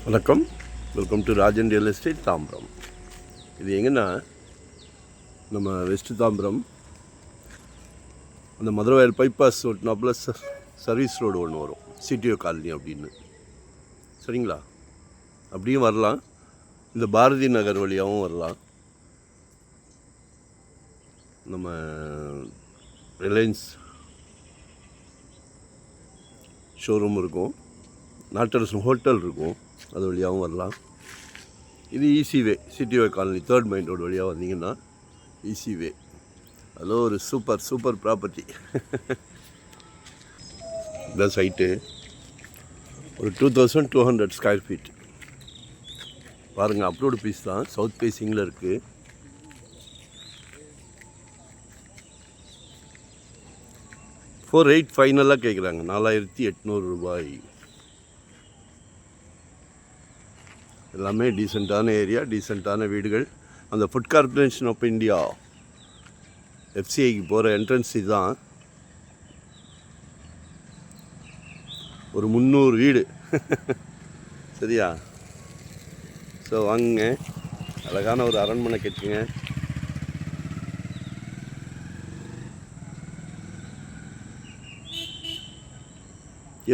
வணக்கம், welcome to Rajan real estate Tambaram. இது எங்கன்னா நம்ம வெஸ்ட்டு தாம்பரம் அந்த மதுரவாயல் பைபாஸ் ஓட்டினாப்புல சர்வீஸ் ரோடு ஒன்று வரும், சிடிஓ காலனி அப்படின்னு. சரிங்களா? அப்படியும் வரலாம், இந்த பாரதி நகர் வழியாகவும் வரலாம். நம்ம ரிலையன்ஸ் ஷோரூம் இருக்கும், நாட்டரசு ஹோட்டல் இருக்கும், அது வழியாகவும் வரலாம். இது easy way, CTO colony 3rd main road வழியாக வந்தீங்கன்னா ஈஸி வே. அதில் ஒரு சூப்பர் ப்ராப்பர்ட்டி. இந்த சைட்டு ஒரு 2200 ஸ்கொயர் ஃபீட். பாருங்கள், அப்ரோடு பீஸ் தான், சவுத் ஃபேஸிங்கில் இருக்குது. $4,800 ஃபைனலாக கேட்குறாங்க, 4800 ரூபாய். எல்லாமே டீசெண்டான ஏரியா, டீசெண்டான வீடுகள். அந்த ஃபுட் கார்பரேஷன் ஆஃப் இந்தியா எஃப்சிஐக்கு போகிற என்ட்ரன்ஸ் இதுதான். ஒரு 300 வீடு. சரியா? ஸோ வாங்குங்க, அழகான ஒரு அரண்மனை கட்டுங்க.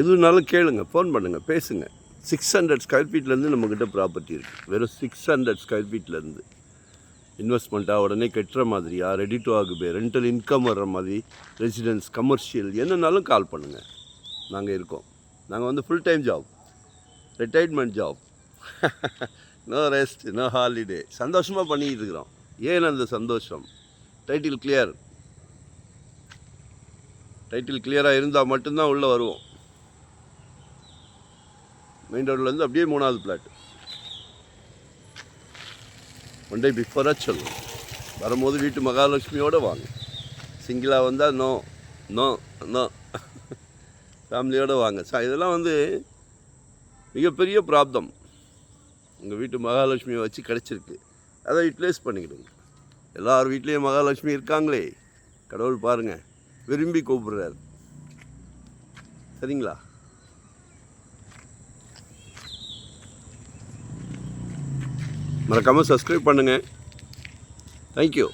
எதுனாலும் கேளுங்க, ஃபோன் பண்ணுங்கள், பேசுங்க. 600 ஸ்கொயர் ஃபீட்லேருந்து நம்மக்கிட்ட ப்ராப்பர்ட்டி இருக்குது. வெறும் 600 ஸ்கொயர் ஃபீட்லேருந்து இன்வெஸ்ட்மெண்ட்டாக உடனே கட்டுற மாதிரியா, ரெடி டு ஆகுபே, ரெண்டல் இன்கம் வர்ற மாதிரி, ரெசிடென்ஸ், கமர்ஷியல், என்னன்னாலும் கால் பண்ணுங்கள், நாங்கள் இருக்கோம். நாங்கள் வந்து full time job, retirement job. No rest, no holiday. சந்தோஷமாக பண்ணிக்கிட்டு இருக்கிறோம். ஏன் அந்த சந்தோஷம்? டைட்டில் கிளியராக இருந்தால் மட்டும்தான் உள்ளே வருவோம். மெயின் ரோட்லேருந்து அப்படியே 3வது பிளாட். ஒன் டே பிஃபோராக சொல்லுவோம். வரும்போது வீட்டு மகாலட்சுமியோடு வாங்க. சிங்கிளாக வந்தால் நோ நோ நோ, ஃபேமிலியோடு வாங்க. இதெல்லாம் வந்து மிகப்பெரிய ப்ராப்ளம். உங்கள் வீட்டு மகாலட்சுமியை வச்சு கிடச்சிருக்கு, அதை யூட்டிலைஸ் பண்ணிக்கிடுங்க. எல்லார் வீட்லேயும் மகாலட்சுமி இருக்காங்களே, கடவுள் பாருங்கள், விரும்பி கூப்பிடுறாரு. சரிங்களா? மறக்காமல் சப்ஸ்கிரைப் பண்ணுங்கள். தேங்க்யூ.